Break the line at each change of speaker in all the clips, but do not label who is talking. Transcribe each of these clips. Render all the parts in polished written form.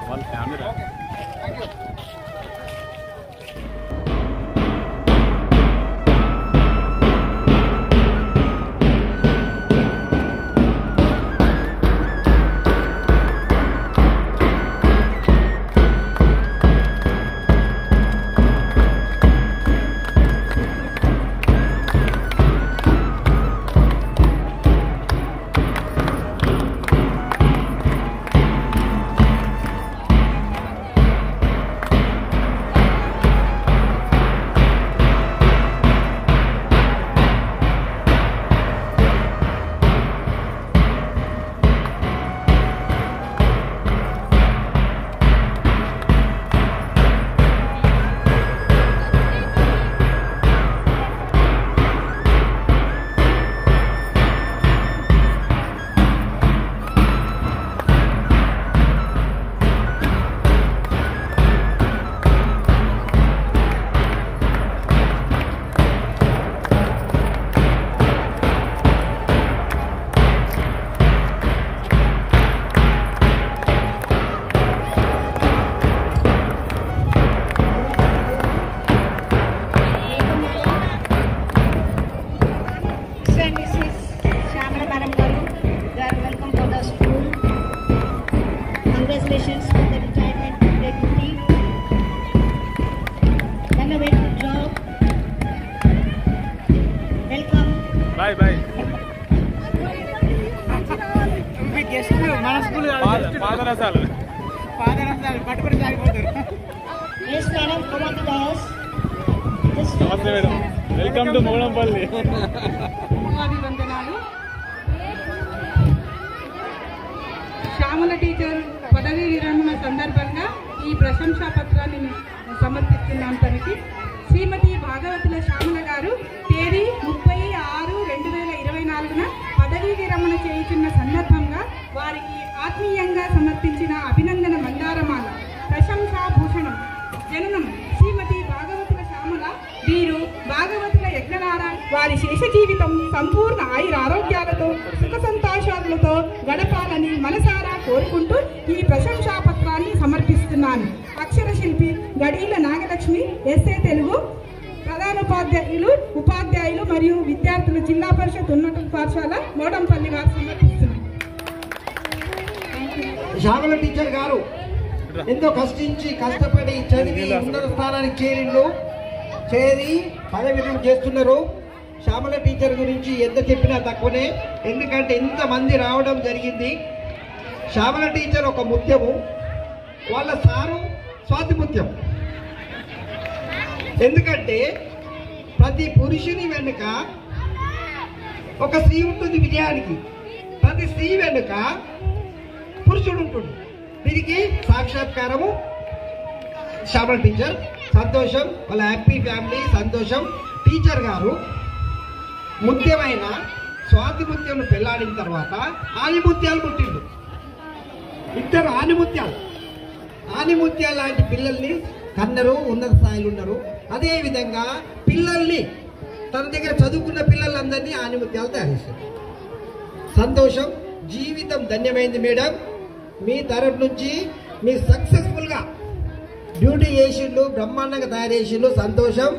వాళ్ళ family
Congratulations for the retirement dignity. Done a very good job. Welcome.
Bye bye.
మీ గెస్టులు మన school
పాదరసాలు
పట్టుకొని సాగిపోతారు.
Yes, madam, come on to the house.
నమస్తే madam, welcome to మూలంపల్లి.
అభివందనాలు. Shyamala teacher పదవీ విరమణ సందర్భంగా ఈ ప్రశంసా పత్రాన్ని సమర్పిస్తున్నాం. తనకి శ్రీమతి భాగవతుల శ్యామల గారు తేదీ 30/6/2024 పదవీ విరమణ చేయుచున్న సందర్భంగా వారికి ఆత్మీయంగా సమర్పించిన అభినందన మందారమాల ప్రశంసా భూషణం. జననం శ్రీమతి భాగవతుల శ్యామల. వీరు భాగవతుల యజ్ఞనార వారి శేష జీవితం సంపూర్ణ ఆయుర ఆరోగ్యాలతో సుఖ సంతోషాలతో గడపాలని మనసారా కోరుకుంటూ ఈ ప్రశంసా పత్రాన్ని సమర్పిస్తున్నాను. అక్షర శిల్పి గడీల నాగలక్ష్మి, ఎస్ఏ తెలుగు ఉపాధ్యాయులు మరియు విద్యార్థులు జిల్లా పరిషత్ ఉన్నత పాఠశాల మోడంపల్లి వారు సమర్పిస్తున్నారు.
శ్యామల టీచర్ గారు ఎంతో కష్టపడి చదివి ఉన్నత స్థానానికి చేరి పదవి చేస్తున్నారు. శ్యామల టీచర్ గురించి ఎంత చెప్పినా తక్కువనే, ఎందుకంటే ఇంతమంది రావడం జరిగింది. శ్యామల టీచర్ ఒక ముత్యము, వాళ్ళ సారు స్వాతి ముత్యం. ఎందుకంటే ప్రతి పురుషుని వెనుక ఒక స్త్రీ ఉంటుంది విజయానికి, ప్రతి స్త్రీ వెనుక పురుషుడు ఉంటుంది. దీనికి సాక్షాత్కారము శ్యామల టీచర్. సంతోషం, వాళ్ళ హ్యాపీ ఫ్యామిలీ సంతోషం. టీచర్ గారు ముత్యమైన స్వాతి ముత్యంను పెళ్ళాడిన తర్వాత ఆనిముత్యాలు పుట్టిండు. ఇద్దరు ఆనిముత్యాలు లాంటి పిల్లల్ని కన్నరు, ఉన్నత స్థాయిలో ఉన్నారు. అదేవిధంగా పిల్లల్ని తన దగ్గర చదువుకున్న పిల్లలందరినీ ఆనిముత్యాలు తయారు చేశారు. సంతోషం, జీవితం ధన్యమైంది మేడం. మీ తరఫు నుంచి మీ సక్సెస్ఫుల్గా డ్యూటీ చేసిండు, బ్రహ్మాండంగా తయారు చేసిండు. సంతోషం.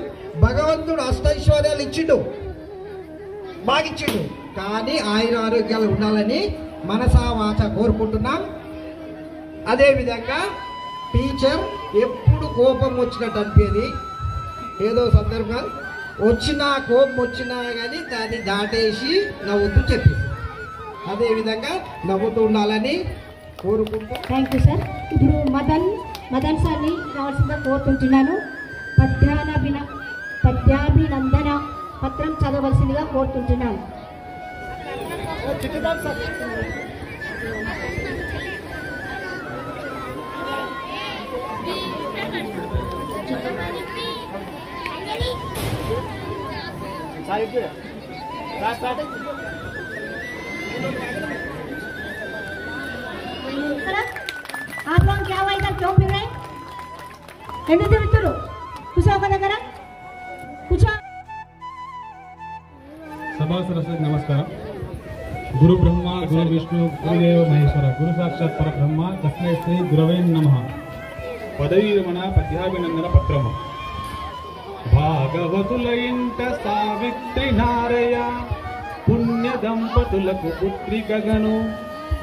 భగవంతుడు అష్టైశ్వర్యాలు ఇచ్చిండు, బాగిచ్చిండు, కానీ ఆయుర ఆరోగ్యాలు ఉండాలని మనసా వాచ కోరుకుంటున్నాం. అదేవిధంగా టీచర్ ఎప్పుడు కోపం వచ్చినట్టు అనిపేది. ఏదో సందర్భం కోపం వచ్చినా కానీ దాన్ని దాటేసి నవ్వుతూ చెప్పేది. అదేవిధంగా నవ్వుతూ ఉండాలని కోరుకుంటూ.
Thank you sir. ఇప్పుడు మదన్ సార్ని రావాల్సిందిగా కోరుకుంటున్నాను. పద్యాభినందన పత్రం చదవలసిందిగా కోరుకుంటున్నాను. आप लोग क्या हुआ इधर क्यों फिर रहे? ఎందుకు తిరుగుతారు? కూర్చో ఒక దగ్గర కూర్చో.
సభా సరస్వతి నమస్కారం. గురు బ్రహ్మ గురు విష్ణు గురుదేవ మహేశ్వర గురు సాక్షాత్ పరబ్రహ్మ తస్మై శ్రీ గురవే నమః. పదవీ విరమణ పద్యాభినందన పత్రము. భాగవతుల ఇంట సావిత్రి నారయ పుణ్య దంపతులకు పుత్రికగను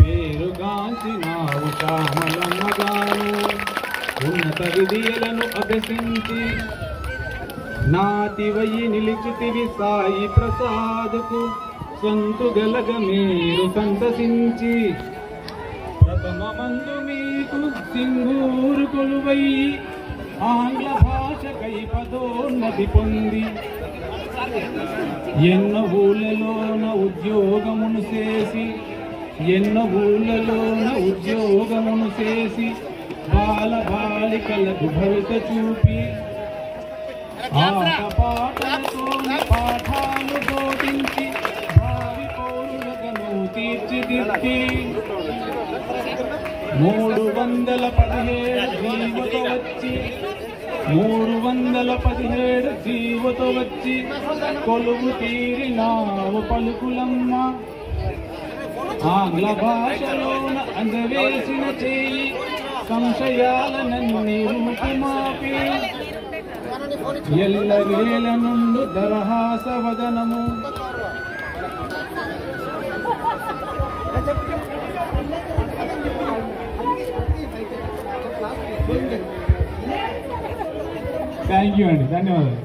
పేరుగాంచినావు శ్యామలమ్మగాను. ఉన్నత విధియలను అభ్యసించి నాతివయి నిలిచితివి సాయి ప్రసాదుకు సంతుగలగ మీరు సంతసించి ప్రథమమందు మీకు సింగూరు కొలువై ఆంగ్ల భాషకై పదోన్నతి పొంది ఎన్నో ఊళ్ళలోన ఉద్యోగమును చేసి బాల బాలికలకు భవిత చూపి ఆటపాటలతో పాఠాలు బోధించి భావి పౌరులను తీర్చిదిద్ది 317 జీవతో వచ్చి కొలువు తీరినావు పలుకులమ్మ. ఆంగ్ల భాషలోన అందవేసిన చేయి సంశయాలనన్నీ రూపుమాపి ఎల్లవేళ నుండు దరహాస వదనము. థ్యాంక్ యూ అండి, ధన్యవాదాలు.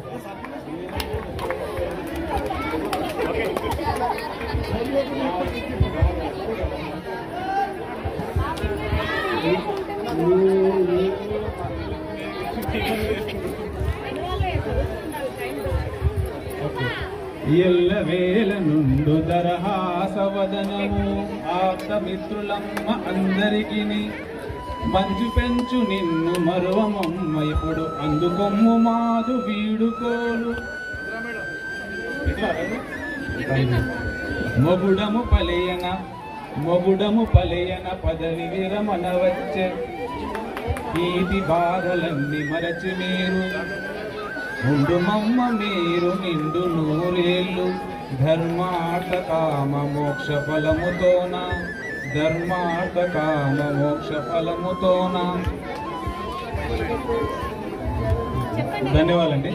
ఎల్లవేళ నుండు దరహాసవదనము ఆప్తమిత్రులమ్మ అందరికిని మంచు పెంచు నిన్ను మరువమమ్మ ఎప్పుడు అందుకొమ్ము మాదు వీడుకోలు. మొగుడము పలయన పదవి విరమణ వచ్చే ఈతి బాధలన్నీ మరచి మీరు ఉండుమమ్మ మీరు నిండు నూరేళ్ళు ధర్మార్థ కామ మోక్ష ఫలముతోన. ధన్యవాదాలండి.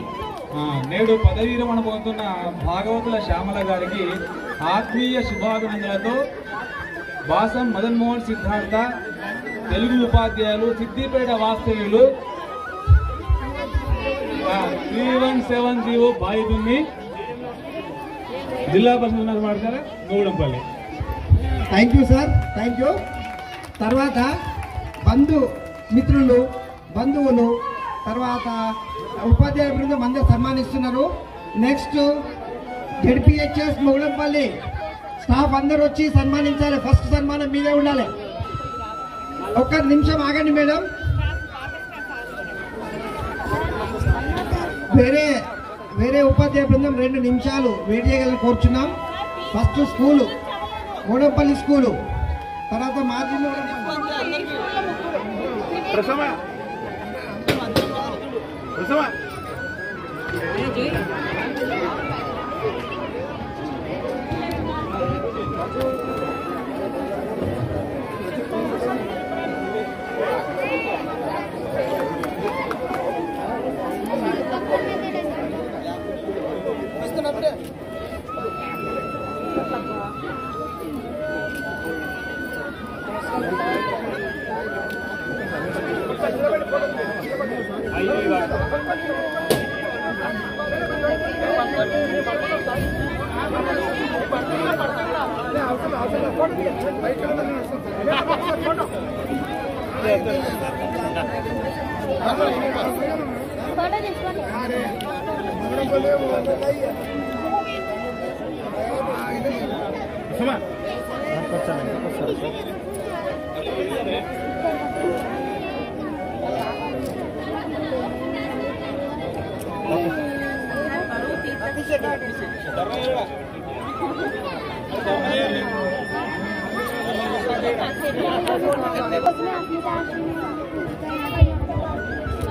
నేడు పదవీ విరమణ పొందుతున్న భాగవతుల శ్యామల గారికి ఆత్మీయ శుభాభినందనలతో వాసం మదన్ మోహన్ సిద్ధార్థ తెలుగు ఉపాధ్యాయులు సిద్దిపేట వాస్తవ్యులు 3170 బాయిదుమ్మి జిల్లా పరిషత్ మాట్లాడారా Goudampalli.
Thank you sir, thank you. తర్వాత బంధువులు తర్వాత ఉపాధ్యాయ బృందం అందరూ సన్మానిస్తున్నారు. నెక్స్ట్ జెడ్పీహెచ్ఎస్ మొగుడంపల్లి స్టాఫ్ అందరూ వచ్చి సన్మానించాలి. ఫస్ట్ సన్మానం మీదే ఉండాలి. ఒక్క నిమిషం ఆగండి మేడం. వేరే ఉపాధ్యాయ బృందం 2 నిమిషాలు వెయిట్ చేయగలని కోరుచున్నాం. ఫస్ట్ స్కూలు మోడంపల్లి స్కూలు, తర్వాత మాజీ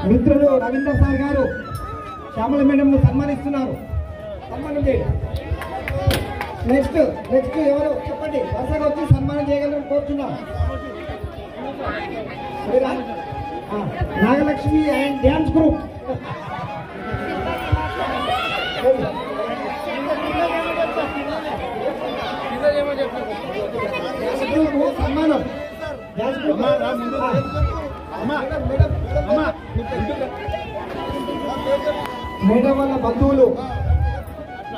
మిత్రులు రవీంద్ర సార్ గారు శ్యామల మేడం సన్మానిస్తున్నారు. సన్మానం చేయండి. నెక్స్ట్ ఎవరు చెప్పండి, వరుసగా వచ్చి సన్మానం చేయగలరని కోరుతున్నాం. Nagalakshmi and dance group. సన్మానం మేడం వాళ్ళ బంధువులు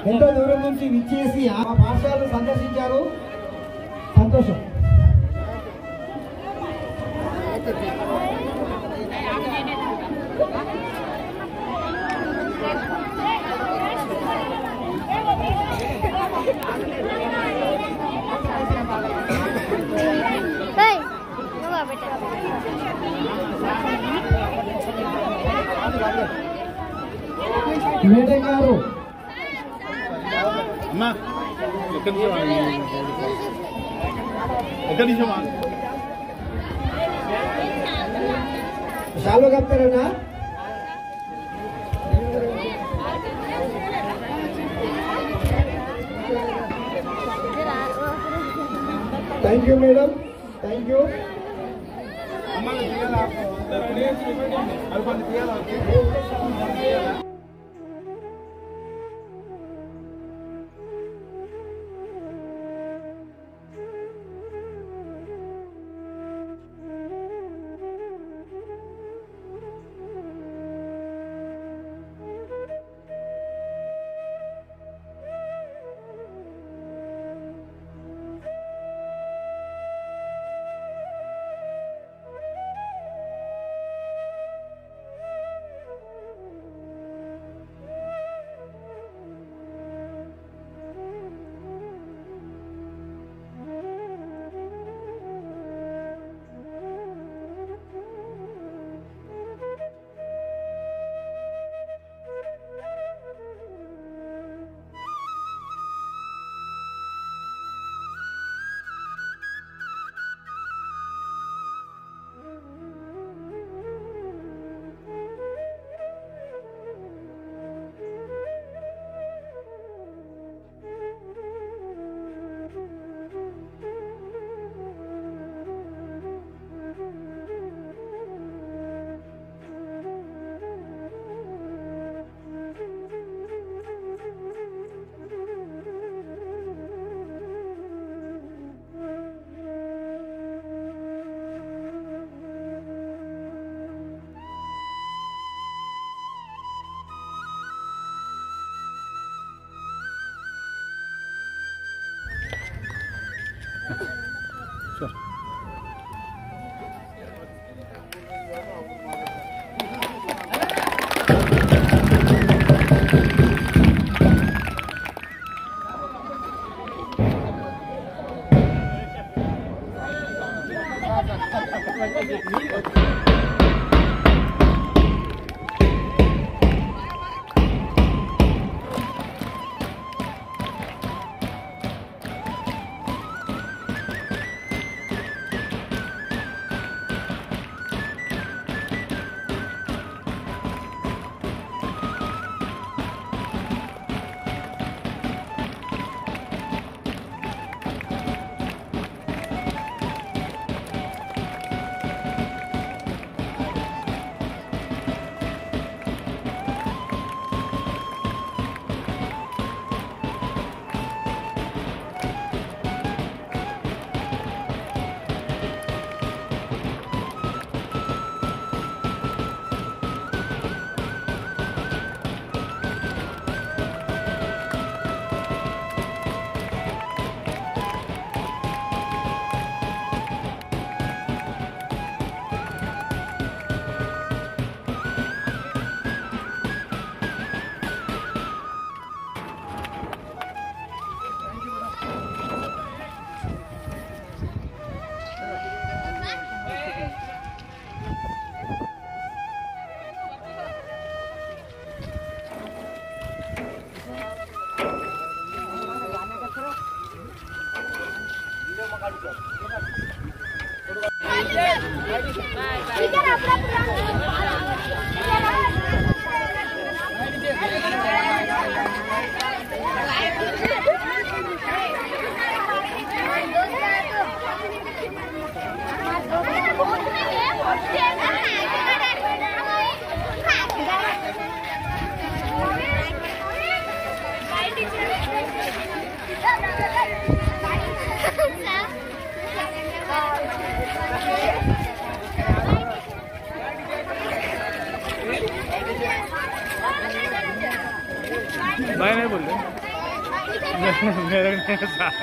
ఎంతో దూరం నుంచి విచ్చేసి ఆ పాఠశాలను సందర్శించారు. సంతోషం. మేడం గారు షాలో కప్తారన్నా. Thank you madam, thank you.
Bye.
मैं नहीं बोल रहे मेरे साथ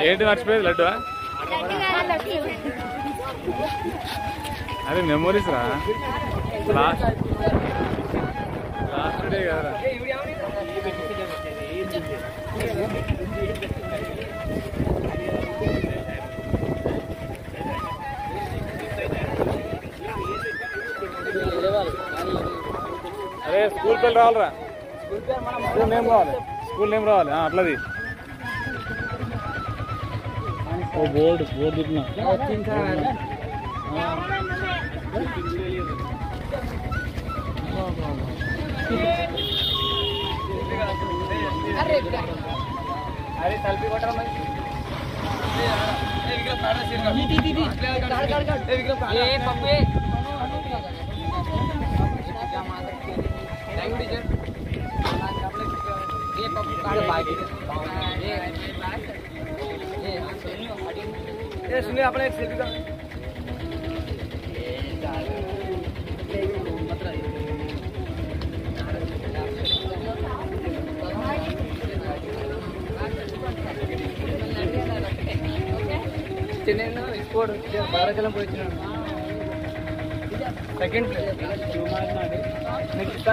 ఏంటి మర్చిపోయేది లడ్డు అరే మెమోరీస్ రా లాస్ట్ డే కదరా అరే స్కూల్ పేరు రావాలరా స్కూల్ నేమ్ రావాలి స్కూల్ నేమ్ రావాలి అట్లది ఓ బోర్డు తిప్పినా అరే సెల్ఫీ కొట్టరా सुनिए अपने एक सेल्फी का स्पोर्ट बाराचलम सेकंड प्लेस नेक्स्ट